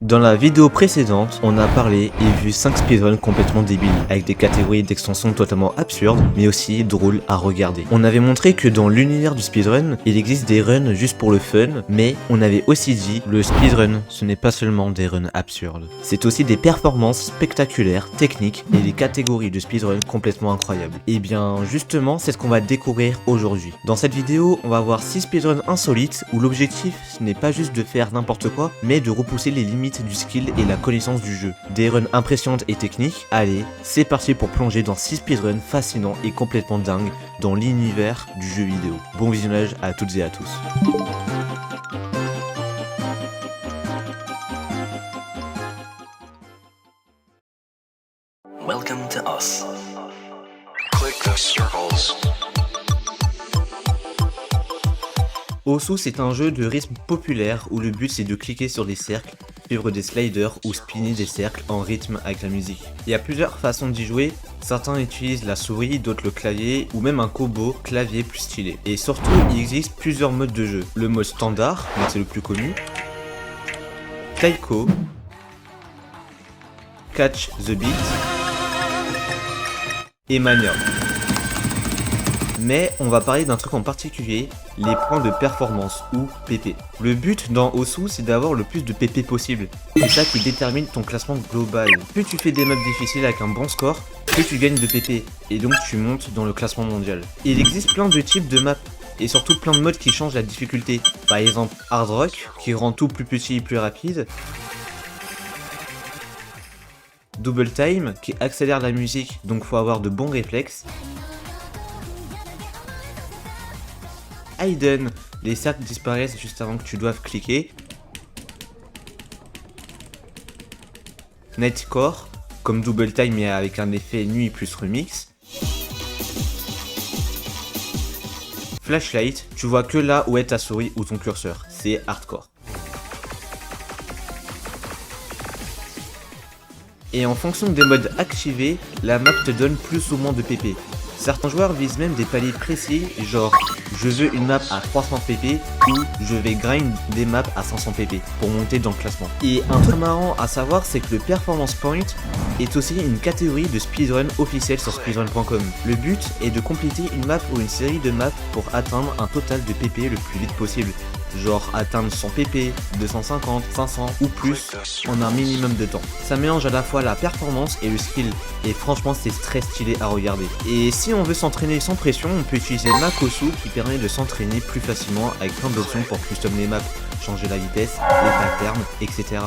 Dans la vidéo précédente, on a parlé et vu 5 speedruns complètement débiles, avec des catégories d'extensions totalement absurdes, mais aussi drôles à regarder. On avait montré que dans l'univers du speedrun, il existe des runs juste pour le fun, mais on avait aussi dit, le speedrun, ce n'est pas seulement des runs absurdes. C'est aussi des performances spectaculaires, techniques, et des catégories de speedrun complètement incroyables. Et bien, justement, c'est ce qu'on va découvrir aujourd'hui. Dans cette vidéo, on va voir 6 speedruns insolites, où l'objectif, ce n'est pas juste de faire n'importe quoi, mais de repousser les limites du skill et la connaissance du jeu. Des runs impressionnantes et techniques. Allez, c'est parti pour plonger dans 6 speedruns fascinants et complètement dingues dans l'univers du jeu vidéo. Bon visionnage à toutes et à tous. Welcome to us. Click the circles. Osu, c'est un jeu de rythme populaire où le but c'est de cliquer sur des cercles, suivre des sliders ou spinner des cercles en rythme avec la musique. Il y a plusieurs façons d'y jouer, certains utilisent la souris, d'autres le clavier ou même un combo clavier plus stylé. Et surtout, il existe plusieurs modes de jeu. Le mode standard, c'est le plus connu, Taiko, Catch the Beat et Mania. Mais on va parler d'un truc en particulier, les points de performance ou PP. Le but dans Osu, c'est d'avoir le plus de PP possible. C'est ça qui détermine ton classement global. Plus tu fais des maps difficiles avec un bon score, plus tu gagnes de PP. Et donc tu montes dans le classement mondial. Il existe plein de types de maps. Et surtout plein de modes qui changent la difficulté. Par exemple Hard Rock, qui rend tout plus petit et plus rapide. Double Time, qui accélère la musique, donc faut avoir de bons réflexes. Hidden, les cercles disparaissent juste avant que tu doives cliquer. Nightcore, comme Double Time mais avec un effet nuit plus remix. Flashlight, tu vois que là où est ta souris ou ton curseur, c'est hardcore. Et en fonction des modes activés, la map te donne plus ou moins de PP. Certains joueurs visent même des paliers précis, genre je veux une map à 300 pp ou je vais grind des maps à 500 pp pour monter dans le classement. Et un truc marrant à savoir, c'est que le Performance Point est aussi une catégorie de speedrun officielle sur speedrun.com. Le but est de compléter une map ou une série de maps pour atteindre un total de pp le plus vite possible. Genre atteindre 100 pp, 250, 500 ou plus en un minimum de temps. Ça mélange à la fois la performance et le skill, et franchement c'est très stylé à regarder. Et si on veut s'entraîner sans pression, on peut utiliser Makosu qui permet de s'entraîner plus facilement avec plein d'options pour custom les maps, changer la vitesse, les patterns, etc.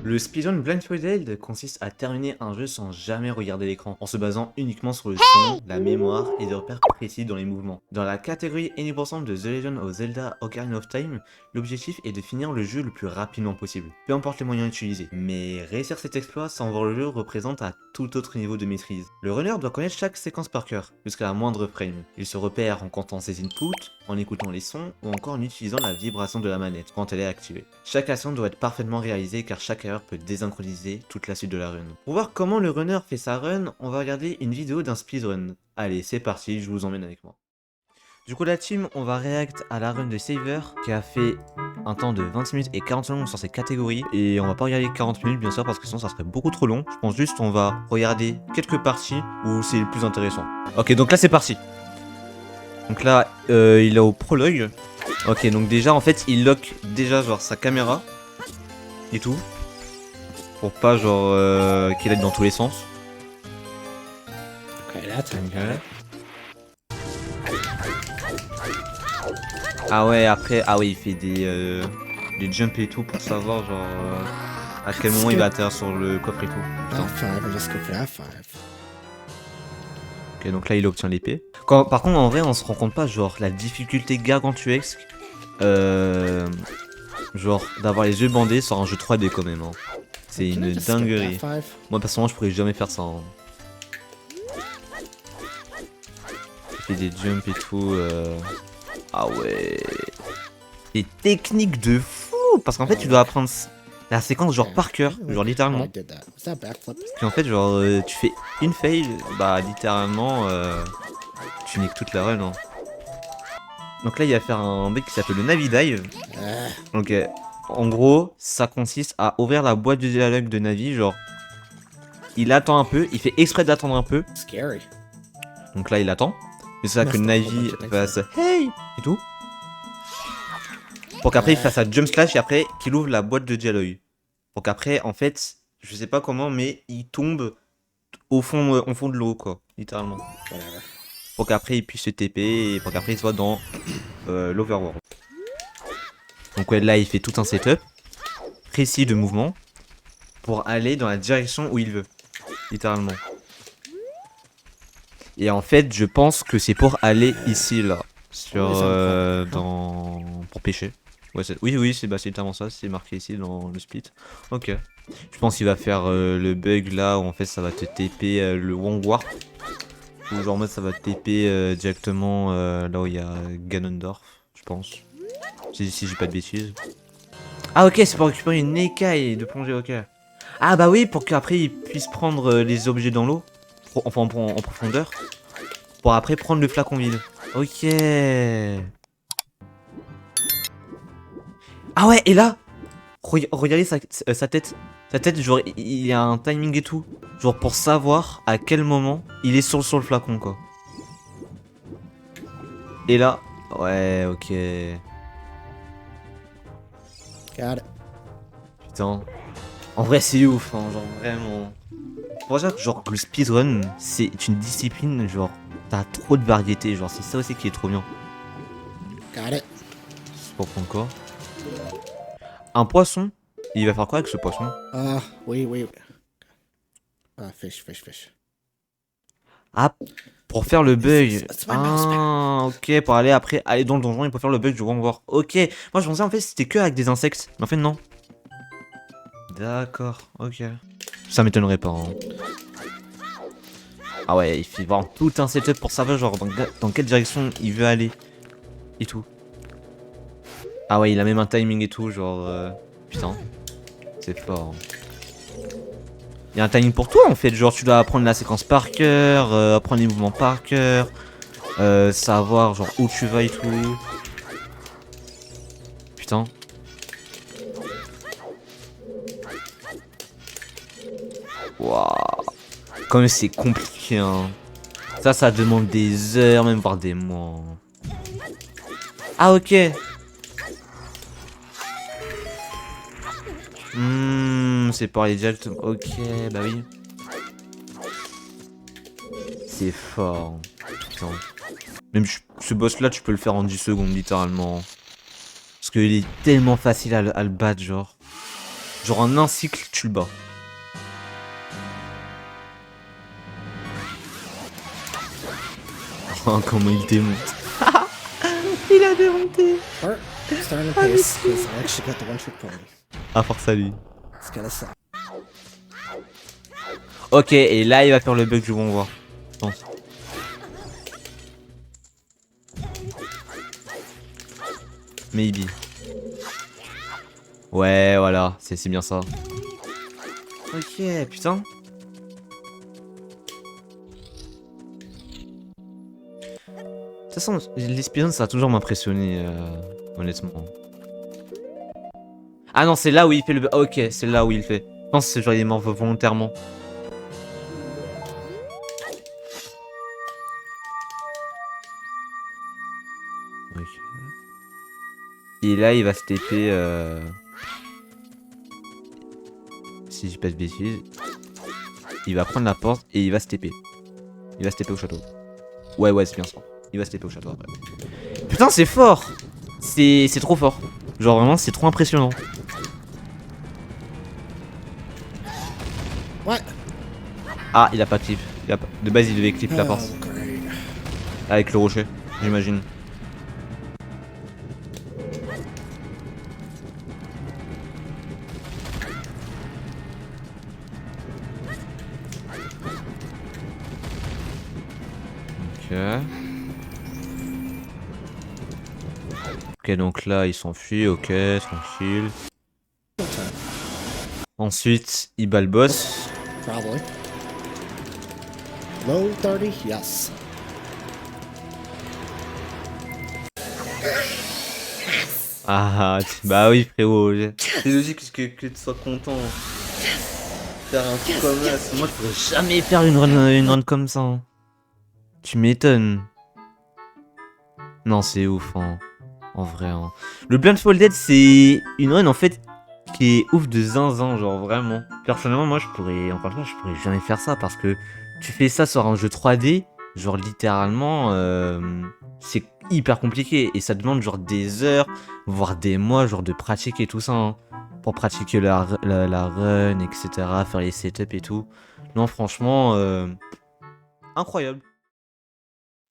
Le speedrun blindfolded consiste à terminer un jeu sans jamais regarder l'écran, en se basant uniquement sur le son, la mémoire et des repères précis dans les mouvements. Dans la catégorie 80% de The Legend of Zelda Ocarina of Time, l'objectif est de finir le jeu le plus rapidement possible, peu importe les moyens utilisés. Mais réussir cet exploit sans voir le jeu représente un tout autre niveau de maîtrise. Le runner doit connaître chaque séquence par cœur, jusqu'à la moindre frame. Il se repère en comptant ses inputs, en écoutant les sons, ou encore en utilisant la vibration de la manette quand elle est activée. Chaque action doit être parfaitement réalisée car chaque erreur peut désynchroniser toute la suite de la run. Pour voir comment le runner fait sa run, on va regarder une vidéo d'un speedrun. Allez, c'est parti, je vous emmène avec moi. Du coup la team, on va react à la run de Saver qui a fait un temps de 26 minutes et 40 secondes sur ces catégories. Et on va pas regarder 40 minutes bien sûr parce que sinon ça serait beaucoup trop long. Je pense juste on va regarder quelques parties où c'est le plus intéressant. Ok, donc là c'est parti. Donc là il est au prologue. Ok, donc déjà en fait il lock déjà genre sa caméra et tout. Pour pas genre qu'il aille dans tous les sens. Okay, that's okay. Ah ouais, après, ah oui, il fait des jumps et tout pour savoir genre à quel moment il va atterrir sur le coffre et tout. Putain. F5, or just go for F5. Ok, donc là il obtient l'épée. Par contre, en vrai, on se rend compte pas genre la difficulté gargantuesque Genre, d'avoir les yeux bandés sur un jeu 3D quand même. Hein. C'est Can I une just skip dinguerie. that 5? Moi, personnellement, je pourrais jamais faire ça. Hein. Il fait des jumps et tout. Ah ouais. Des techniques de fou. Parce qu'en fait, tu dois apprendre la séquence genre par cœur. Genre Oh, littéralement. I did that. Was that a backflip? Puis en fait, genre, tu fais une fail. Bah, littéralement, tu niques toute la run. Hein. Donc là, il va faire un mec qui s'appelle le Navi Dive. Donc, en gros, ça consiste à ouvrir la boîte de dialogue de Navi. Genre, il attend un peu. Il fait exprès d'attendre un peu. Scary. Donc là, il attend. Mais c'est ça que Navi fasse hey et tout. Pour qu'après il fasse sa jump slash et après qu'il ouvre la boîte de dialogue. Pour qu'après, en fait, je sais pas comment, mais il tombe au fond de l'eau, quoi, littéralement. Whatever. Pour qu'après il puisse se TP et pour qu'après il soit dans l'overworld. Donc ouais, là il fait tout un setup précis de mouvement pour aller dans la direction où il veut, littéralement. Et en fait, je pense que c'est pour aller ici, là, sur pour pêcher. Ouais, oui, c'est littéralement ça, c'est marqué ici dans le split. Ok. Je pense qu'il va faire le bug là où en fait ça va te TP le Wong Warp. Ou genre en mode ça va te TP directement là où il y a Ganondorf, je pense. Si j'ai pas de bêtises. Ah ok, c'est pour récupérer une écaille de plongée, ok. Ah bah oui, pour qu'après il puisse prendre les objets dans l'eau. Enfin en profondeur. Pour après prendre le flacon vide. Ok. Ah ouais, et là, regardez sa tête. Sa tête, genre, il y a un timing et tout. Genre, pour savoir à quel moment il est sur le flacon, quoi. Et là, ouais, ok. Got it. Putain. En vrai, c'est ouf, hein, genre, vraiment. Pour dire que, genre, le speedrun, c'est une discipline, genre, t'as trop de variété, genre, c'est ça aussi qui est trop bien. Got it. C'est pour prendre quoi? Un poisson? Il va faire quoi avec ce poisson? Oui. Fish. Ah, pour faire le bug. It's my mouse pad. Ah, ok, pour aller après, aller dans le donjon, il peut faire le bug du Wong Warp. Ok, moi je pensais en fait c'était que avec des insectes, mais en fait non. D'accord, ok. Ça m'étonnerait pas. Hein. Ah ouais, il fait vraiment tout un setup pour savoir genre dans quelle direction il veut aller et tout. Ah ouais, il a même un timing et tout, genre putain, c'est fort. Il y a un timing pour toi en fait, genre tu dois apprendre la séquence par cœur, apprendre les mouvements par cœur, savoir genre où tu vas et tout. Putain. Waouh. Comme c'est compliqué hein. Ça demande des heures, même voire des mois. Ah ok. C'est pour aller directement. Ok, bah oui. C'est fort. Putain. Même ce boss là, tu peux le faire en 10 secondes, littéralement. Parce qu'il est tellement facile à le battre, genre. Genre en un cycle, tu le bats. Oh, comment il démonte. Il a démonté. Or, starting to pace, because I actually got the one-trick pony. Ah, force à lui. It's gonna suck. Ok, et là, il va faire le bug du Wong Warp. Je pense. Maybe. Ouais, voilà, c'est bien ça. Ok, putain. De toute façon, les speedruns, ça a toujours m'impressionné, honnêtement. Ah non, c'est là où il fait le... Ok, c'est là où il fait. Je pense que c'est genre il est mort volontairement. Ok. Et là, il va se TP... Si j'ai pas de bêtises. Il va prendre la porte et il va se TP. Il va se TP au château. Ouais, c'est bien ça. Il va se TP au château après. Putain, c'est fort! C'est trop fort. Genre vraiment, c'est trop impressionnant. What? Ah, il a pas clip. De base, il devait clip la porte. Oh, great. Avec le rocher, j'imagine. Ok. Ok, donc là, il s'enfuit, ok, tranquille. Ensuite, il bat le boss. Probably. Low 30? Yes. Ah, bah oui, frérot. C'est logique que tu sois content. Faire un truc comme ça. Moi, je pourrais jamais faire une run comme ça. Hein. Tu m'étonnes. Non, c'est ouf, hein. En vrai. Hein. Le Blindfolded, c'est une run en fait qui est ouf de zinzin, genre vraiment. Personnellement, moi, je pourrais jamais faire ça parce que tu fais ça sur un jeu 3D, genre littéralement, c'est hyper compliqué et ça demande genre des heures, voire des mois, genre de pratique et tout ça, hein, pour pratiquer la run, etc., faire les setups et tout. Non, franchement, incroyable.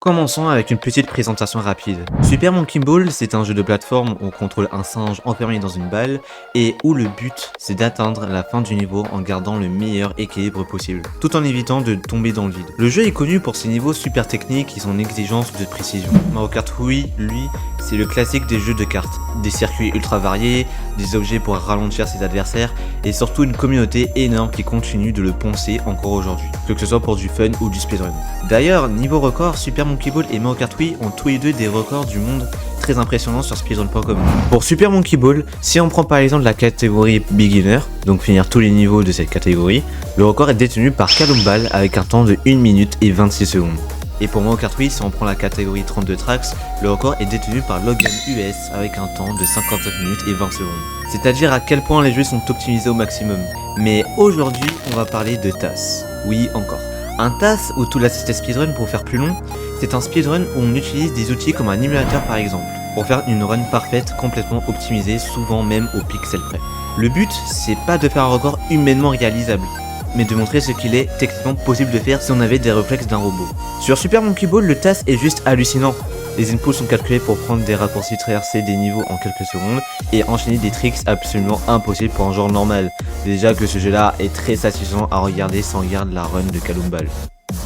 Commençons avec une petite présentation rapide. Super Monkey Ball, c'est un jeu de plateforme où on contrôle un singe enfermé dans une balle et où le but c'est d'atteindre la fin du niveau en gardant le meilleur équilibre possible, tout en évitant de tomber dans le vide. Le jeu est connu pour ses niveaux super techniques et son exigence de précision. Mario Kart Wii, lui, c'est le classique des jeux de cartes. Des circuits ultra variés, des objets pour ralentir ses adversaires et surtout une communauté énorme qui continue de le poncer encore aujourd'hui, que ce soit pour du fun ou du speedrun. D'ailleurs, niveau record, Super Monkey Ball et Mario Kart Wii ont tous les deux des records du monde très impressionnants sur speedrun.com. Pour Super Monkey Ball, si on prend par exemple la catégorie Beginner, donc finir tous les niveaux de cette catégorie, le record est détenu par Kalumbal avec un temps de 1 minute et 26 secondes. Et pour Mario Kart Wii, si on prend la catégorie 32 tracks, le record est détenu par Logan US avec un temps de 57 minutes et 20 secondes. C'est-à-dire à quel point les jeux sont optimisés au maximum. Mais aujourd'hui, on va parler de TAS. Oui, encore. Un TAS, ou Tool Assisted Speedrun pour faire plus long, c'est un speedrun où on utilise des outils comme un émulateur par exemple, pour faire une run parfaite, complètement optimisée, souvent même au pixel près. Le but, c'est pas de faire un record humainement réalisable, mais de montrer ce qu'il est techniquement possible de faire si on avait des réflexes d'un robot. Sur Super Monkey Ball, le TAS est juste hallucinant. Les inputs sont calculés pour prendre des raccourcis traversés des niveaux en quelques secondes et enchaîner des tricks absolument impossibles pour un genre normal. Déjà que ce jeu là est très satisfaisant à regarder sans regarder la run de Kalumbal.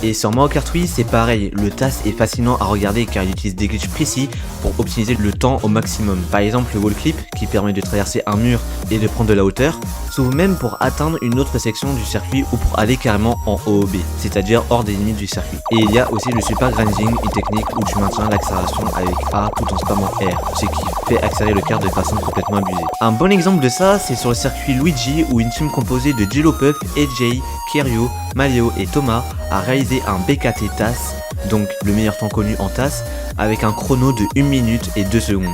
Et sur Mario Kart Wii, c'est pareil, le TAS est fascinant à regarder car il utilise des glitches précis pour optimiser le temps au maximum. Par exemple le wall clip qui permet de traverser un mur et de prendre de la hauteur, s'ouvre même pour atteindre une autre section du circuit ou pour aller carrément en OOB, c'est-à-dire hors des limites du circuit. Et il y a aussi le super grinding, une technique où tu maintiens l'accélération avec A tout en spammant R, ce qui fait accélérer le kart de façon complètement abusée. Un bon exemple de ça, c'est sur le circuit Luigi où une team composée de Jello-Puff, AJ, Kiryu, Mario et Thomas a réalisé un BKT TAS, donc le meilleur temps connu en TAS, avec un chrono de 1 minute et 2 secondes.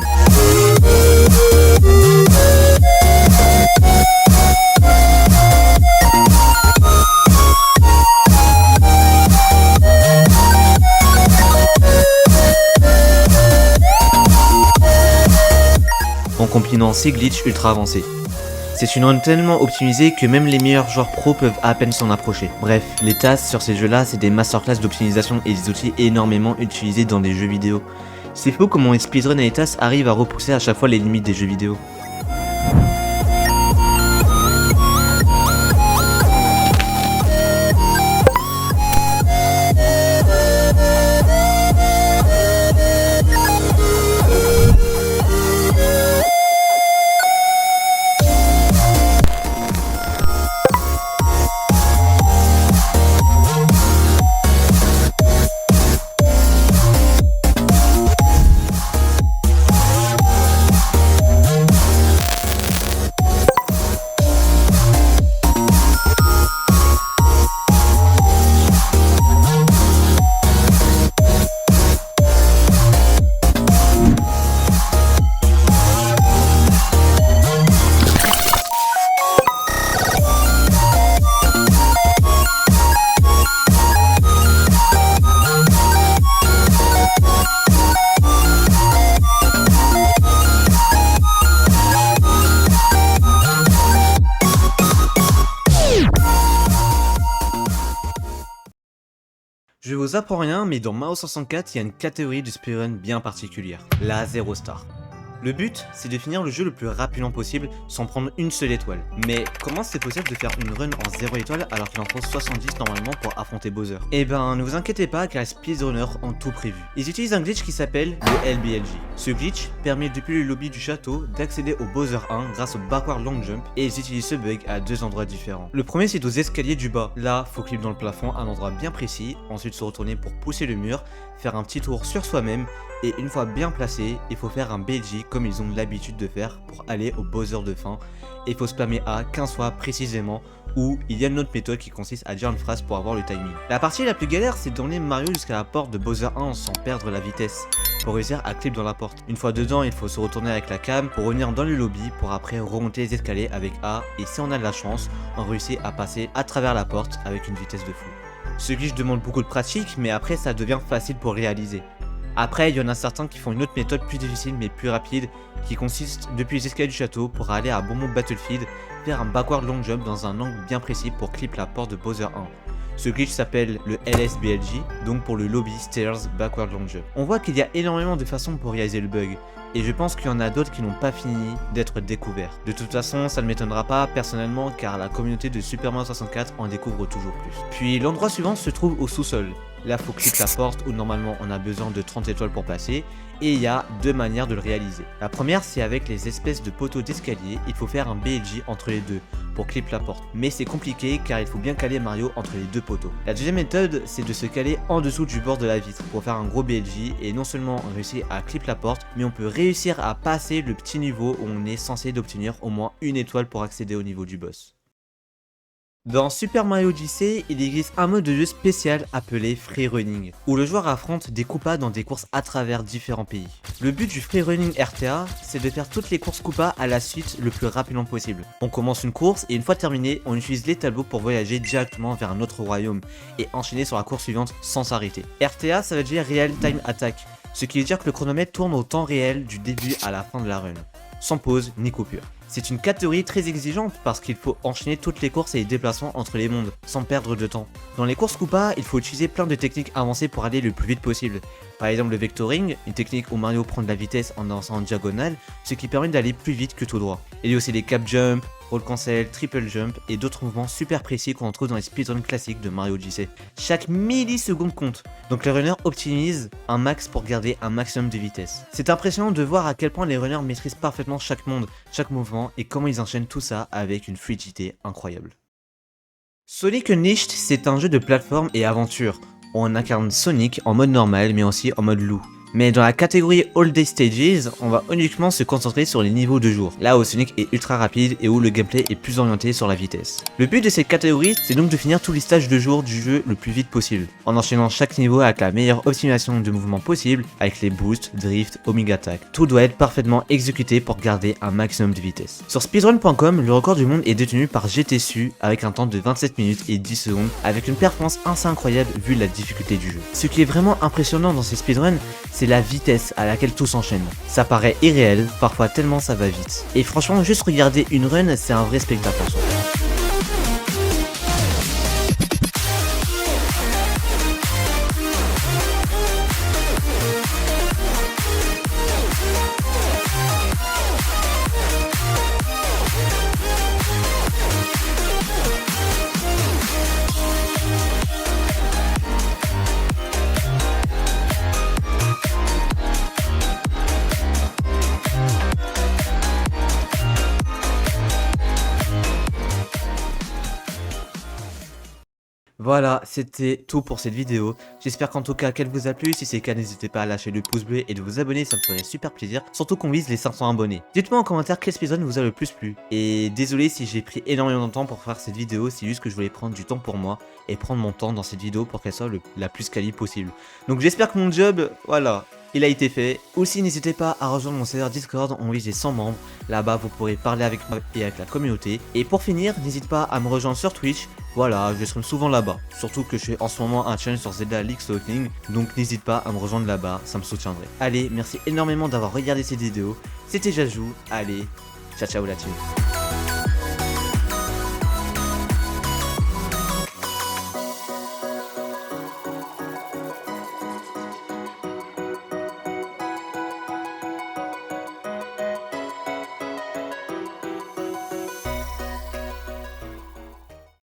En combinant ces glitches ultra avancés. C'est une run tellement optimisée que même les meilleurs joueurs pro peuvent à peine s'en approcher. Bref, les TAS sur ces jeux-là, c'est des masterclass d'optimisation et des outils énormément utilisés dans des jeux vidéo. C'est fou comment les speedruns et les TAS arrivent à repousser à chaque fois les limites des jeux vidéo. Je vous apprends rien, mais dans Mario 64, il y a une catégorie de speedrun bien particulière, la 0 star. Le but, c'est de finir le jeu le plus rapidement possible sans prendre une seule étoile. Mais comment c'est possible de faire une run en 0 étoile alors qu'il en faut 70 normalement pour affronter Bowser? Eh ben, ne vous inquiétez pas car les speedrunners ont tout prévu. Ils utilisent un glitch qui s'appelle le LBLJ. Ce glitch permet depuis le lobby du château d'accéder au Bowser 1 grâce au backward long jump et ils utilisent ce bug à deux endroits différents. Le premier c'est aux escaliers du bas. Là, faut clip dans le plafond à un endroit bien précis, ensuite se retourner pour pousser le mur, faire un petit tour sur soi-même et une fois bien placé, il faut faire un BLJ comme ils ont l'habitude de faire pour aller au Bowser de fin et il faut spammer A 15 fois précisément ou il y a une autre méthode qui consiste à dire une phrase pour avoir le timing. La partie la plus galère c'est d'emmener Mario jusqu'à la porte de Bowser 1 sans perdre la vitesse pour réussir à clip dans la porte. Une fois dedans, il faut se retourner avec la cam pour revenir dans le lobby pour après remonter les escaliers avec A et si on a de la chance, on réussit à passer à travers la porte avec une vitesse de fou. Ce glitch demande beaucoup de pratique mais après ça devient facile pour réaliser. Après, il y en a certains qui font une autre méthode plus difficile mais plus rapide qui consiste depuis les escaliers du château pour aller à Bonbon Battlefield, faire un backward long jump dans un angle bien précis pour clip la porte de Bowser 1. Ce glitch s'appelle le LSBLJ, donc pour le Lobby Stairs Backward Long Jump. On voit qu'il y a énormément de façons pour réaliser le bug, et je pense qu'il y en a d'autres qui n'ont pas fini d'être découverts. De toute façon, ça ne m'étonnera pas personnellement car la communauté de Super Mario 64 en découvre toujours plus. Puis l'endroit suivant se trouve au sous-sol. Là, faut cliquer la porte où normalement on a besoin de 30 étoiles pour passer. Et il y a deux manières de le réaliser. La première, c'est avec les espèces de poteaux d'escalier. Il faut faire un BLJ entre les deux pour clip la porte. Mais c'est compliqué car il faut bien caler Mario entre les deux poteaux. La deuxième méthode, c'est de se caler en dessous du bord de la vitre pour faire un gros BLJ. Et non seulement on réussit à clip la porte, mais on peut réussir à passer le petit niveau où on est censé d'obtenir au moins une étoile pour accéder au niveau du boss. Dans Super Mario Odyssey, il existe un mode de jeu spécial appelé Freerunning, où le joueur affronte des Koopas dans des courses à travers différents pays. Le but du Freerunning RTA, c'est de faire toutes les courses Koopas à la suite le plus rapidement possible. On commence une course et une fois terminé, on utilise les tableaux pour voyager directement vers un autre royaume et enchaîner sur la course suivante sans s'arrêter. RTA, ça veut dire Real Time Attack, ce qui veut dire que le chronomètre tourne au temps réel du début à la fin de la run, sans pause ni coupure. C'est une catégorie très exigeante parce qu'il faut enchaîner toutes les courses et les déplacements entre les mondes sans perdre de temps. Dans les courses Koopa, il faut utiliser plein de techniques avancées pour aller le plus vite possible. Par exemple le vectoring, une technique où Mario prend de la vitesse en avançant en diagonale, ce qui permet d'aller plus vite que tout droit. Il y a aussi les cap jump, roll cancel, triple jump et d'autres mouvements super précis qu'on retrouve dans les speedruns classiques de Mario Odyssey. Chaque milliseconde compte, donc les runners optimisent un max pour garder un maximum de vitesse. C'est impressionnant de voir à quel point les runners maîtrisent parfaitement chaque monde, chaque mouvement et comment ils enchaînent tout ça avec une fluidité incroyable. Sonic Unleashed, c'est un jeu de plateforme et aventure. On incarne Sonic en mode normal mais aussi en mode loup. Mais dans la catégorie All Day Stages, on va uniquement se concentrer sur les niveaux de jour, là où Sonic est ultra rapide et où le gameplay est plus orienté sur la vitesse. Le but de cette catégorie, c'est donc de finir tous les stages de jour du jeu le plus vite possible, en enchaînant chaque niveau avec la meilleure optimisation de mouvement possible, avec les boosts, drift, omega attack. Tout doit être parfaitement exécuté pour garder un maximum de vitesse. Sur speedrun.com, le record du monde est détenu par GTSU avec un temps de 27 minutes et 10 secondes, avec une performance assez incroyable vu la difficulté du jeu. Ce qui est vraiment impressionnant dans ces speedruns, c'est la vitesse à laquelle tout s'enchaîne. Ça paraît irréel, parfois tellement ça va vite. Et franchement, juste regarder une run, c'est un vrai spectacle en soi. Voilà, c'était tout pour cette vidéo. J'espère qu'en tout cas qu'elle vous a plu. Si c'est le cas, n'hésitez pas à lâcher le pouce bleu et de vous abonner, ça me ferait super plaisir. Surtout qu'on vise les 500 abonnés. Dites-moi en commentaire quel speedrun vous a le plus plu. Et désolé si j'ai pris énormément de temps pour faire cette vidéo, c'est juste que je voulais prendre du temps pour moi et prendre mon temps dans cette vidéo pour qu'elle soit la plus quali possible. Donc j'espère que mon job, voilà, il a été fait. Aussi n'hésitez pas à rejoindre mon serveur Discord, on vise les 100 membres. Là-bas vous pourrez parler avec moi et avec la communauté. Et pour finir, n'hésite pas à me rejoindre sur Twitch. Voilà, je stream souvent là-bas. Surtout que je fais en ce moment un challenge sur Zelda Link's Awakening. Donc n'hésite pas à me rejoindre là-bas, ça me soutiendrait. Allez, merci énormément d'avoir regardé cette vidéo. C'était Jajou, allez, ciao ciao la team.